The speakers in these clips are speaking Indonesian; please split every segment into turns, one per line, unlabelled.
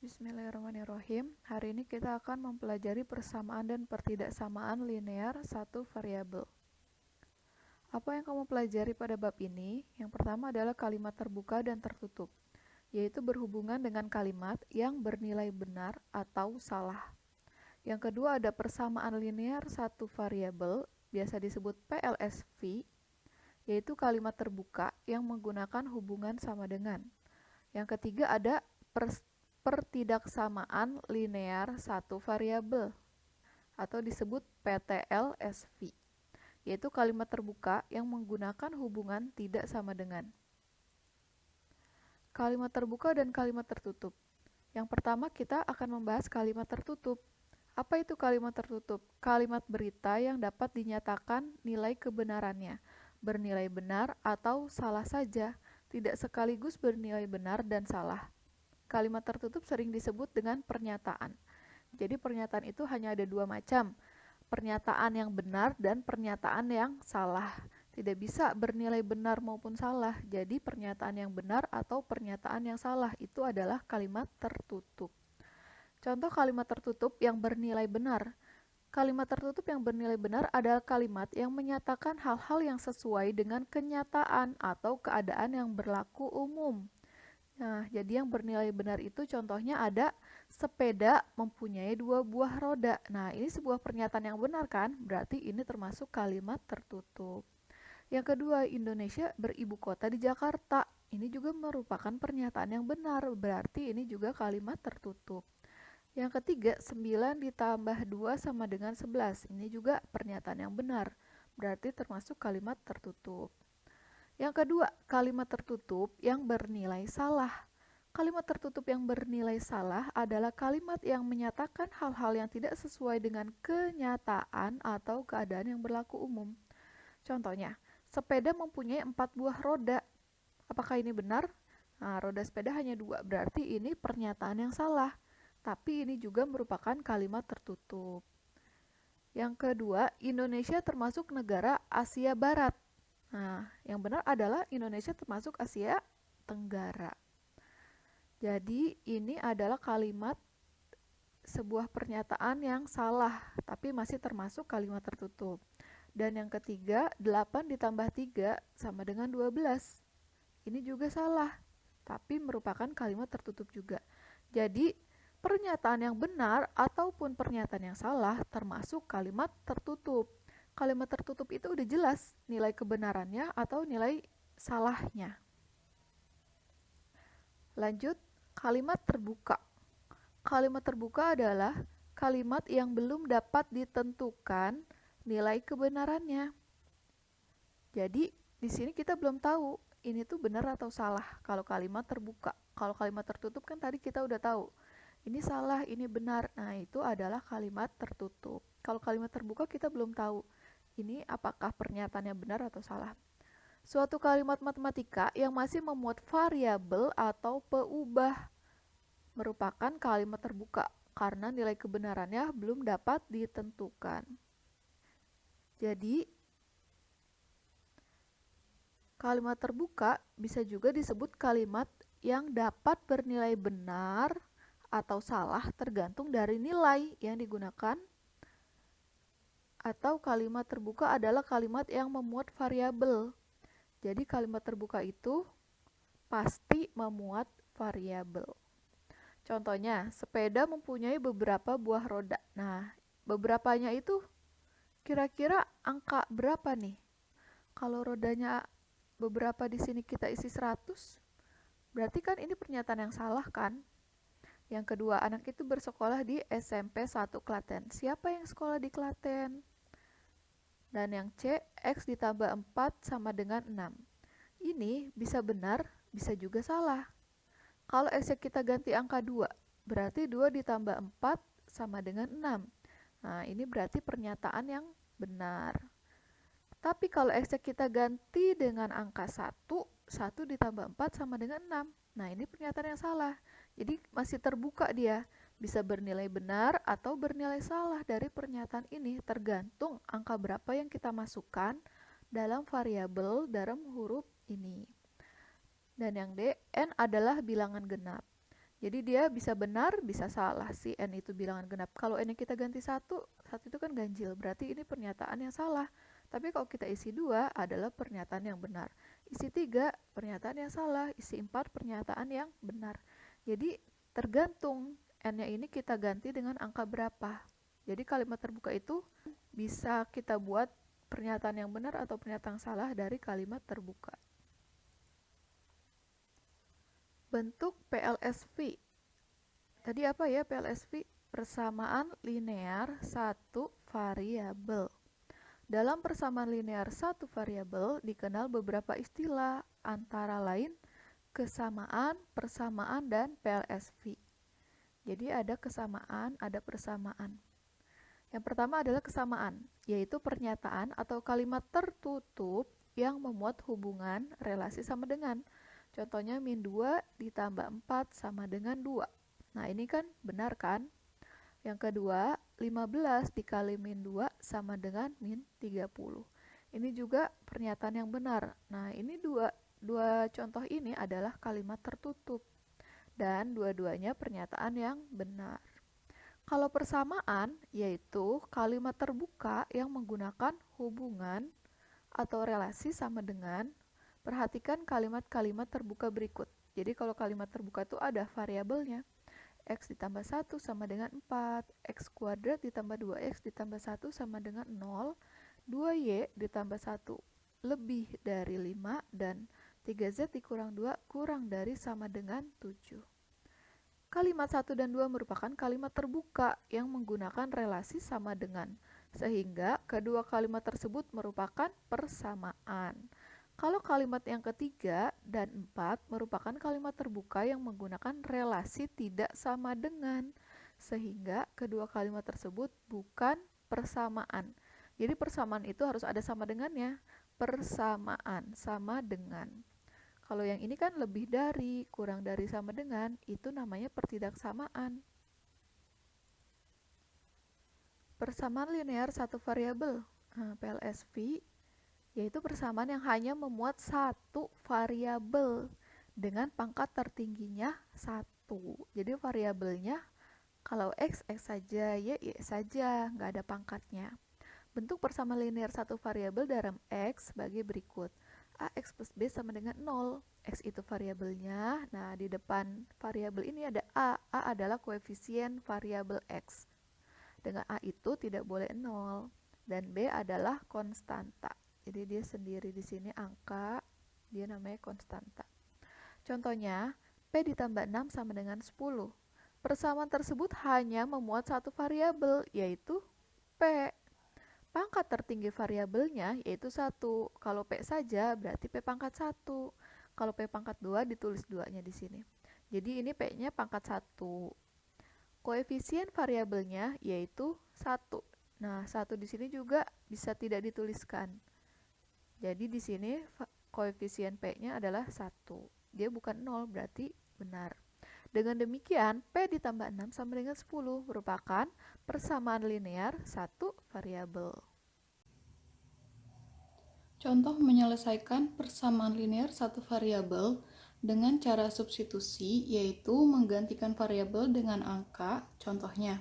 Bismillahirrahmanirrahim. Hari ini kita akan mempelajari persamaan dan pertidaksamaan linear satu variabel. Apa yang kamu pelajari pada bab ini? Yang pertama adalah kalimat terbuka dan tertutup, yaitu berhubungan dengan kalimat yang bernilai benar atau salah. Yang kedua ada persamaan linear satu variabel, biasa disebut PLSV, yaitu kalimat terbuka yang menggunakan hubungan sama dengan. Yang ketiga ada pertidaksamaan linear satu variabel atau disebut PTLSV, yaitu kalimat terbuka yang menggunakan hubungan tidak sama dengan. Kalimat terbuka dan kalimat tertutup. Yang pertama kita akan membahas kalimat tertutup. Apa itu kalimat tertutup? Kalimat berita yang dapat dinyatakan nilai kebenarannya, bernilai benar atau salah saja, tidak sekaligus bernilai benar dan salah. Kalimat tertutup sering disebut dengan pernyataan. Jadi pernyataan itu hanya ada dua macam, pernyataan yang benar dan pernyataan yang salah. Tidak bisa bernilai benar maupun salah, jadi pernyataan yang benar atau pernyataan yang salah itu adalah kalimat tertutup. Contoh kalimat tertutup yang bernilai benar. Kalimat tertutup yang bernilai benar adalah kalimat yang menyatakan hal-hal yang sesuai dengan kenyataan atau keadaan yang berlaku umum. Nah, jadi yang bernilai benar itu contohnya ada sepeda mempunyai 2 buah roda. Nah, ini sebuah pernyataan yang benar kan? Berarti ini termasuk kalimat tertutup. Yang kedua, Indonesia beribu kota di Jakarta. Ini juga merupakan pernyataan yang benar, berarti ini juga kalimat tertutup. Yang ketiga, 9 ditambah 2 sama dengan 11. Ini juga pernyataan yang benar, berarti termasuk kalimat tertutup. Yang kedua, kalimat tertutup yang bernilai salah. Kalimat tertutup yang bernilai salah adalah kalimat yang menyatakan hal-hal yang tidak sesuai dengan kenyataan atau keadaan yang berlaku umum. Contohnya, sepeda mempunyai 4 buah roda. Apakah ini benar? Nah, roda sepeda hanya 2, berarti ini pernyataan yang salah. Tapi ini juga merupakan kalimat tertutup. Yang kedua, Indonesia termasuk negara Asia Barat. Nah, yang benar adalah Indonesia termasuk Asia Tenggara. Jadi, ini adalah kalimat sebuah pernyataan yang salah, tapi masih termasuk kalimat tertutup. Dan yang ketiga, 8 ditambah 3 sama dengan 12. Ini juga salah, tapi merupakan kalimat tertutup juga. Jadi, pernyataan yang benar ataupun pernyataan yang salah termasuk kalimat tertutup. Kalimat tertutup itu udah jelas nilai kebenarannya atau nilai salahnya. Lanjut, kalimat terbuka. Kalimat terbuka adalah kalimat yang belum dapat ditentukan nilai kebenarannya. Jadi, di sini kita belum tahu ini tuh benar atau salah kalau kalimat terbuka. Kalau kalimat tertutup kan tadi kita udah tahu. Ini salah, ini benar. Nah, itu adalah kalimat tertutup. Kalau kalimat terbuka kita belum tahu ini apakah pernyataannya benar atau salah. Suatu kalimat matematika yang masih memuat variabel atau peubah merupakan kalimat terbuka karena nilai kebenarannya belum dapat ditentukan. Jadi, kalimat terbuka bisa juga disebut kalimat yang dapat bernilai benar atau salah tergantung dari nilai yang digunakan. Atau kalimat terbuka adalah kalimat yang memuat variabel. Jadi kalimat terbuka itu pasti memuat variabel. Contohnya, sepeda mempunyai beberapa buah roda. Nah, beberapanya itu kira-kira angka berapa nih? Kalau rodanya beberapa di sini kita isi 100, berarti kan ini pernyataan yang salah kan? Yang kedua, anak itu bersekolah di SMP 1 Klaten. Siapa yang sekolah di Klaten? Dan yang C, X ditambah 4 sama dengan 6. Ini bisa benar, bisa juga salah. Kalau X kita ganti angka 2, berarti 2 ditambah 4 sama dengan 6. Nah, ini berarti pernyataan yang benar. Tapi kalau X kita ganti dengan angka 1, 1 ditambah 4 sama dengan 6. Nah, ini pernyataan yang salah. Jadi masih terbuka dia, bisa bernilai benar atau bernilai salah dari pernyataan ini tergantung angka berapa yang kita masukkan dalam variabel dalam huruf ini. Dan yang D, N adalah bilangan genap. Jadi dia bisa benar, bisa salah. Si N itu bilangan genap. Kalau N yang kita ganti 1, 1 itu kan ganjil. Berarti ini pernyataan yang salah. Tapi kalau kita isi 2 adalah pernyataan yang benar. Isi 3 pernyataan yang salah. Isi 4 pernyataan yang benar. Jadi tergantung N-nya ini kita ganti dengan angka berapa. Jadi kalimat terbuka itu bisa kita buat pernyataan yang benar atau pernyataan salah dari kalimat terbuka. Bentuk PLSV. Tadi apa ya PLSV? Persamaan linear satu variabel. Dalam persamaan linear satu variabel dikenal beberapa istilah, antara lain kesamaan, persamaan, dan PLSV. Jadi ada kesamaan, ada persamaan. Yang pertama adalah kesamaan, yaitu pernyataan atau kalimat tertutup yang memuat hubungan relasi sama dengan. Contohnya min 2 ditambah 4 sama dengan 2. Nah ini kan benar kan? Yang kedua, 15 dikali min 2 sama dengan min 30. Ini juga pernyataan yang benar. Nah ini dua contoh ini adalah kalimat tertutup. Dan dua-duanya pernyataan yang benar. Kalau persamaan, yaitu kalimat terbuka yang menggunakan hubungan atau relasi sama dengan. Perhatikan kalimat-kalimat terbuka berikut. Jadi kalau kalimat terbuka itu ada variabelnya. X ditambah 1 sama dengan 4, X kuadrat ditambah 2X ditambah 1 sama dengan 0, 2Y ditambah 1 lebih dari 5, dan 3Z dikurang 2 kurang dari sama dengan 7. Kalimat 1 dan 2 merupakan kalimat terbuka yang menggunakan relasi sama dengan, sehingga kedua kalimat tersebut merupakan persamaan. Kalau kalimat yang ketiga dan 4 merupakan kalimat terbuka yang menggunakan relasi tidak sama dengan, sehingga kedua kalimat tersebut bukan persamaan. Jadi persamaan itu harus ada sama dengannya. Persamaan, sama dengan. Kalau yang ini kan lebih dari, kurang dari, sama dengan, itu namanya pertidaksamaan. Persamaan linear satu variabel, PLSV, yaitu persamaan yang hanya memuat satu variabel dengan pangkat tertingginya 1. Jadi variabelnya kalau X saja, Y saja, nggak ada pangkatnya. Bentuk persamaan linear satu variabel dalam X sebagai berikut. AX plus B sama dengan 0. X itu variabelnya, nah di depan variabel ini ada A. A adalah koefisien variabel X. Dengan A itu tidak boleh 0. Dan B adalah konstanta. Jadi dia sendiri di sini angka, dia namanya konstanta. Contohnya, P ditambah 6 sama dengan 10. Persamaan tersebut hanya memuat satu variabel, yaitu P. Pangkat tertinggi variabelnya yaitu 1. Kalau P saja berarti P pangkat 1. Kalau P pangkat 2 ditulis 2-nya di sini. Jadi ini P-nya pangkat 1. Koefisien variabelnya yaitu 1. Nah, 1 di sini juga bisa tidak dituliskan. Jadi di sini koefisien P-nya adalah 1. Dia bukan 0, berarti benar. Dengan demikian, P ditambah 6 sama dengan 10 merupakan persamaan linear satu variabel. Contoh menyelesaikan persamaan linear satu variabel dengan cara substitusi, yaitu menggantikan variabel dengan angka. Contohnya,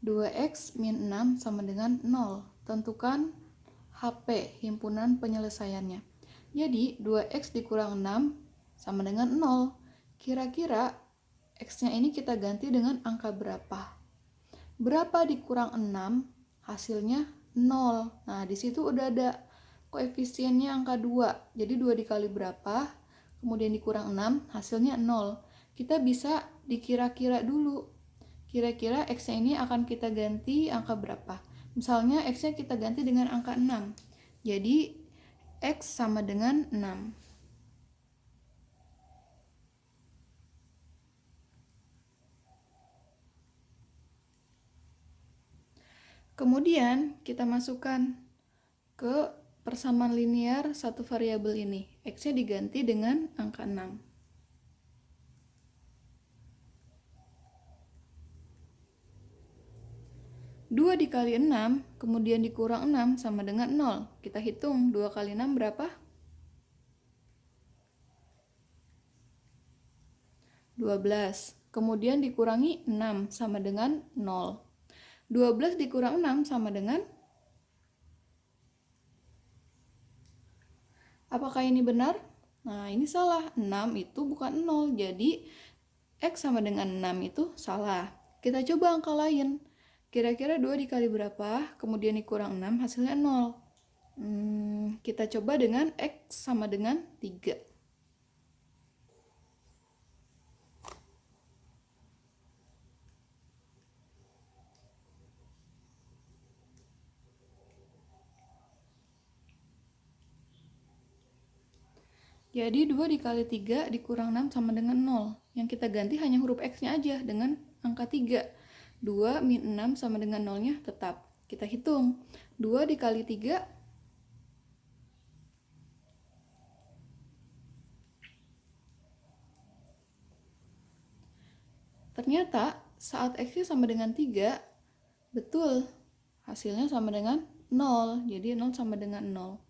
2X min 6 sama dengan 0. Tentukan HP, himpunan penyelesaiannya. Jadi, 2X dikurang 6 sama dengan 0. Kira-kira X-nya ini kita ganti dengan angka berapa? Berapa dikurang 6? Hasilnya 0. Nah, di situ udah ada koefisiennya angka 2. Jadi 2 dikali berapa? Kemudian dikurang 6, hasilnya 0. Kita bisa dikira-kira dulu. Kira-kira X-nya ini akan kita ganti angka berapa? Misalnya X-nya kita ganti dengan angka 6. Jadi X sama dengan 6. Kemudian kita masukkan ke persamaan linear satu variabel ini. X-nya diganti dengan angka 6. 2 dikali 6, kemudian dikurang 6 sama dengan 0. Kita hitung 2 kali 6 berapa? 12. Kemudian dikurangi 6 sama dengan 0. 12 dikurang 6 sama dengan, apakah ini benar? Nah, ini salah. 6 itu bukan 0. Jadi, X sama dengan 6 itu salah. Kita coba angka lain. Kira-kira 2 dikali berapa? Kemudian dikurang 6, hasilnya 0. Kita coba dengan X sama dengan 3. Jadi 2 dikali 3 dikurang 6 sama dengan 0. Yang kita ganti hanya huruf X-nya aja dengan angka 3. 2 min 6 sama dengan 0-nya tetap. Kita hitung. 2 dikali 3, ternyata saat X-nya sama dengan 3, betul. Hasilnya sama dengan 0. Jadi 0 sama dengan 0.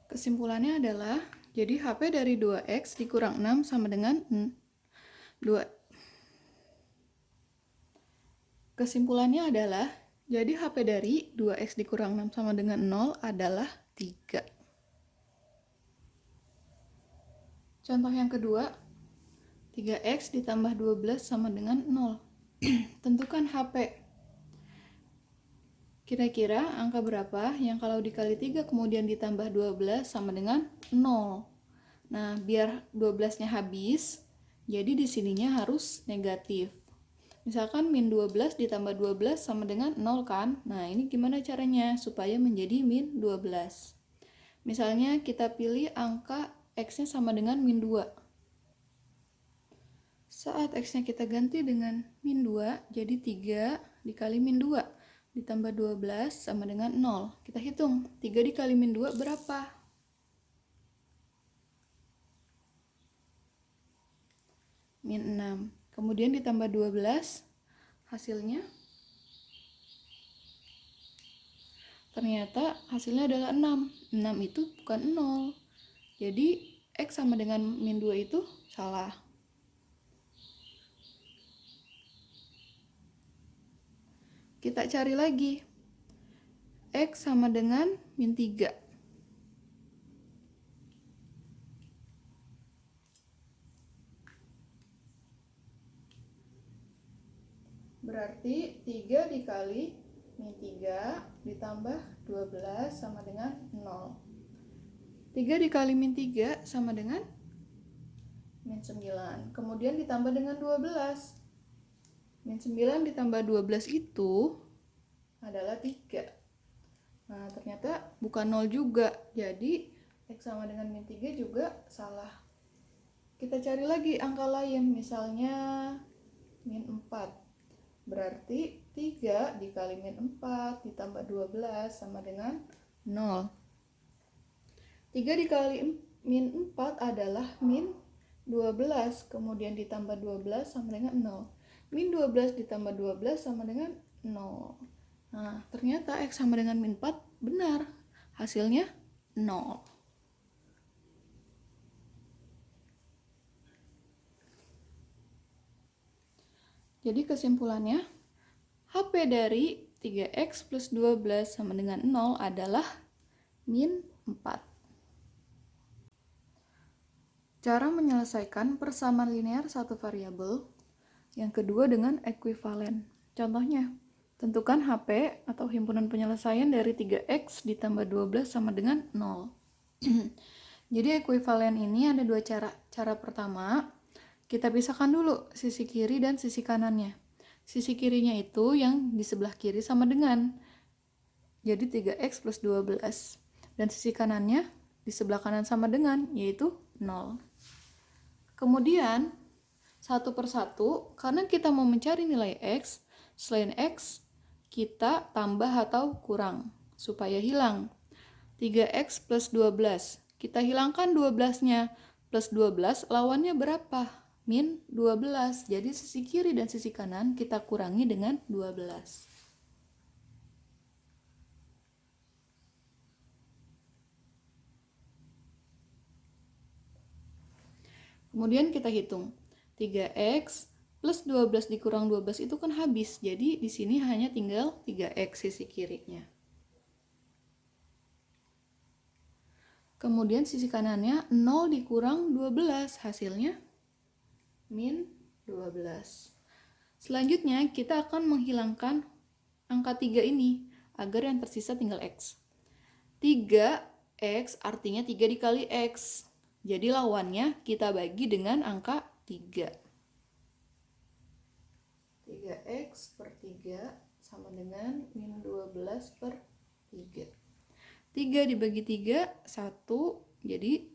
Kesimpulannya adalah, jadi HP dari 2X dikurang 6 sama dengan 2. Kesimpulannya adalah, jadi HP dari 2X dikurang 6 sama dengan 0 adalah 3. Contoh yang kedua, 3X ditambah 12 sama dengan 0. Tentukan HP. Kira-kira angka berapa yang kalau dikali 3 kemudian ditambah 12 sama dengan 0? Nah, biar 12-nya habis, jadi di sininya harus negatif. Misalkan min 12 ditambah 12 sama dengan 0 kan? Nah, ini gimana caranya supaya menjadi min 12? Misalnya kita pilih angka X-nya sama dengan min 2. Saat X-nya kita ganti dengan min 2, jadi 3 dikali min 2 ditambah 12 sama dengan 0. Kita hitung, 3 dikali min 2 berapa? Min 6. Kemudian ditambah 12, hasilnya? Ternyata hasilnya adalah 6. 6 itu bukan 0. Jadi X sama dengan min 2 itu salah. Kita cari lagi. X sama dengan min 3. Berarti 3 dikali min 3 ditambah 12 sama dengan 0. 3 dikali min 3 sama dengan min 9. Kemudian ditambah dengan 12. Min 9 ditambah 12 itu adalah 3. Nah, ternyata bukan 0 juga. Jadi, X sama dengan min 3 juga salah. Kita cari lagi angka lain, misalnya min 4. Berarti 3 dikali min 4 ditambah 12 sama dengan 0. 3 dikali min 4 adalah min 12. Kemudian ditambah 12 sama dengan 0. Min 12 ditambah 12 sama dengan 0. Nah, ternyata X sama dengan min 4 benar. Hasilnya 0. Jadi kesimpulannya, HP dari 3X plus 12 sama dengan 0 adalah min 4. Cara menyelesaikan persamaan linear satu variabel. Yang kedua dengan ekuivalen. Contohnya, tentukan HP atau himpunan penyelesaian dari 3X ditambah 12 sama dengan 0. Jadi ekuivalen ini ada dua cara. Cara pertama, kita pisahkan dulu sisi kiri dan sisi kanannya. Sisi kirinya itu yang di sebelah kiri sama dengan. Jadi 3X plus 12. Dan sisi kanannya di sebelah kanan sama dengan, yaitu 0. Kemudian, satu persatu, karena kita mau mencari nilai X, selain X, kita tambah atau kurang, supaya hilang. 3X plus 12. Kita hilangkan 12-nya. Plus 12, lawannya berapa? Min 12. Jadi sisi kiri dan sisi kanan kita kurangi dengan 12. Kemudian kita hitung. 3x plus 12 dikurang 12 itu kan habis. Jadi di sini hanya tinggal 3x sisi kirinya. Kemudian sisi kanannya 0 dikurang 12, hasilnya min 12. Selanjutnya kita akan menghilangkan angka 3 ini agar yang tersisa tinggal x. 3x artinya 3 dikali x. Jadi lawannya kita bagi dengan angka 3. 3x per 3 sama dengan min 12 per 3. 3 dibagi 3, 1, jadi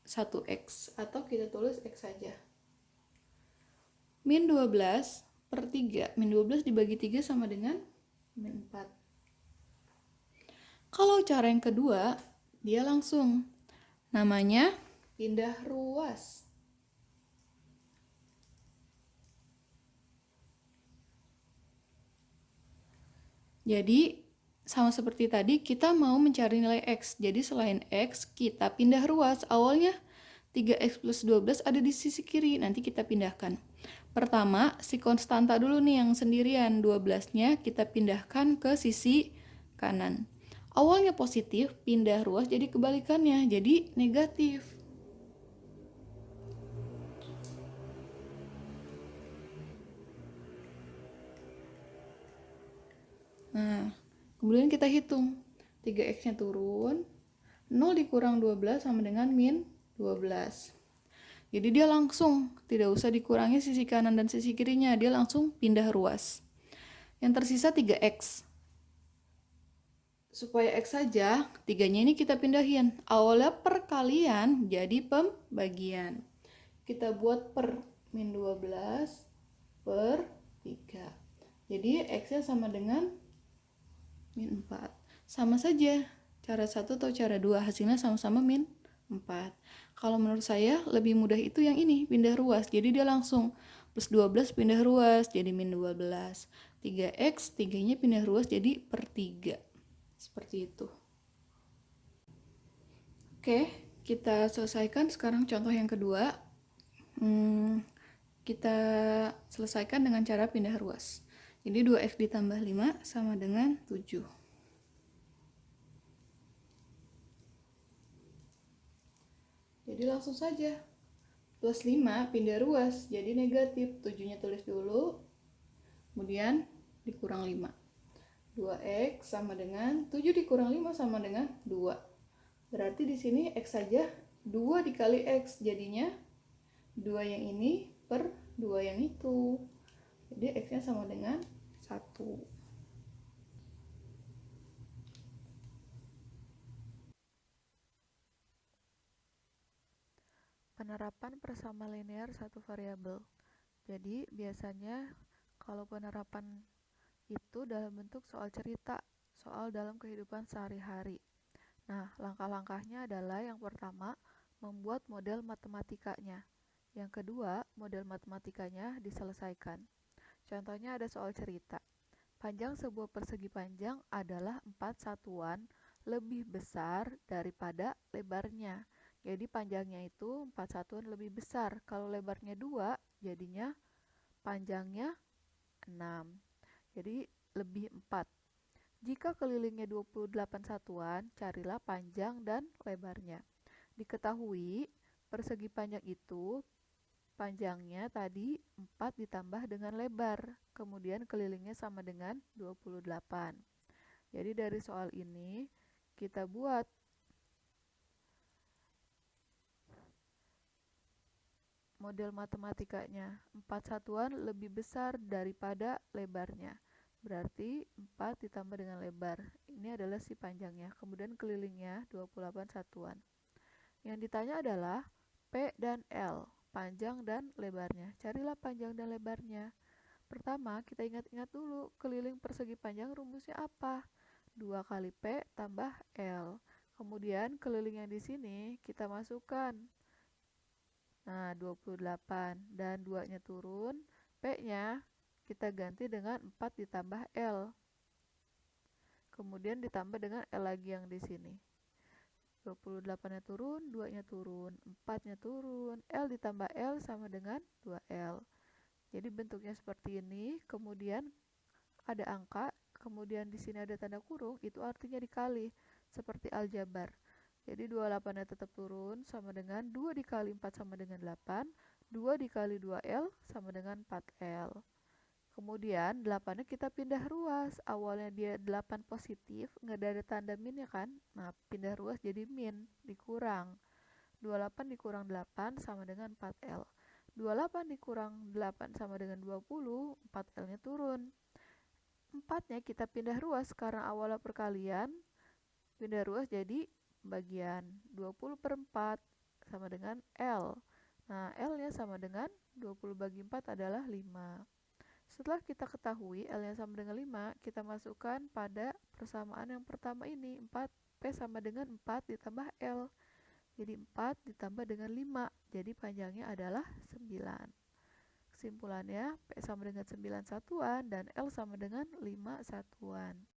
1x. Atau kita tulis x saja. Min 12 per 3. Min 12 dibagi 3 sama dengan min 4. Kalau cara yang kedua, dia langsung. Namanya pindah ruas. Jadi, sama seperti tadi, kita mau mencari nilai x. Jadi, selain x, kita pindah ruas. Awalnya 3x plus 12 ada di sisi kiri. Nanti kita pindahkan. Pertama, si konstanta dulu nih yang sendirian. 12-nya kita pindahkan ke sisi kanan. Awalnya positif, pindah ruas jadi kebalikannya. Jadi, negatif. Nah, kemudian kita hitung. 3x-nya turun. 0 dikurang 12 sama dengan min 12. Jadi dia langsung, tidak usah dikurangi sisi kanan dan sisi kirinya. Dia langsung pindah ruas. Yang tersisa 3x. Supaya x saja, 3-nya ini kita pindahin. Awalnya perkalian jadi pembagian. Kita buat per min 12 per 3. Jadi x-nya sama dengan min 4. Sama saja, cara 1 atau cara 2, hasilnya sama-sama min 4. Kalau menurut saya lebih mudah itu yang ini, pindah ruas. Jadi dia langsung plus 12 pindah ruas jadi min 12. 3x, 3-nya pindah ruas jadi per 3. Seperti itu. Oke, kita selesaikan sekarang contoh yang kedua. Kita selesaikan dengan cara pindah ruas. Jadi 2x ditambah 5 sama dengan 7. Jadi langsung saja. Plus 5 pindah ruas jadi negatif. 7-nya tulis dulu. Kemudian dikurang 5. 2x sama dengan 7 dikurang 5 sama dengan 2. Berarti di sini x saja 2 dikali x, jadinya 2 yang ini per 2 yang itu. Jadi x-nya sama dengan 1. Penerapan persama linear satu variabel. Jadi biasanya kalau penerapan itu dalam bentuk soal cerita, soal dalam kehidupan sehari-hari. Nah, langkah-langkahnya adalah yang pertama, membuat model matematikanya. Yang kedua, model matematikanya diselesaikan. Contohnya ada soal cerita. Panjang sebuah persegi panjang adalah 4 satuan lebih besar daripada lebarnya. Jadi panjangnya itu 4 satuan lebih besar. Kalau lebarnya 2, jadinya panjangnya 6. Jadi lebih 4. Jika kelilingnya 28 satuan, carilah panjang dan lebarnya. Diketahui persegi panjang itu panjangnya tadi 4 ditambah dengan lebar, kemudian kelilingnya sama dengan 28. Jadi dari soal ini kita buat model matematikanya. 4 satuan lebih besar daripada lebarnya. Berarti 4 ditambah dengan lebar. Ini adalah si panjangnya. Kemudian kelilingnya 28 satuan. Yang ditanya adalah P dan L, panjang dan lebarnya. Carilah panjang dan lebarnya. Pertama, kita ingat-ingat dulu, keliling persegi panjang rumusnya apa? 2 kali P tambah L. Kemudian keliling yang di sini kita masukkan. Nah, 28 dan 2-nya turun, P-nya kita ganti dengan 4 ditambah L. Kemudian ditambah dengan L lagi yang di sini. 28-nya turun, 2-nya turun, 4-nya turun, L ditambah L sama dengan 2L. Jadi bentuknya seperti ini, kemudian ada angka, kemudian di sini ada tanda kurung, itu artinya dikali, seperti aljabar. Jadi 28-nya tetap turun, sama dengan 2 dikali 4 sama dengan 8, 2 dikali 2L sama dengan 4L. Kemudian 8-nya kita pindah ruas, awalnya dia 8 positif, nggak ada tanda minnya kan? Nah, pindah ruas jadi min, dikurang. 28 dikurang 8 sama dengan 4L. 28 dikurang 8 sama dengan 20, 4L-nya turun. 4-nya kita pindah ruas karena awalnya perkalian, pindah ruas jadi bagian. 20 per 4 sama dengan L. Nah, L-nya sama dengan 20 bagi 4 adalah 5. Setelah kita ketahui L-nya sama dengan 5, kita masukkan pada persamaan yang pertama ini. 4P sama dengan 4 ditambah L. Jadi 4 ditambah dengan 5. Jadi panjangnya adalah 9. Kesimpulannya, P sama dengan 9 satuan dan L sama dengan 5 satuan.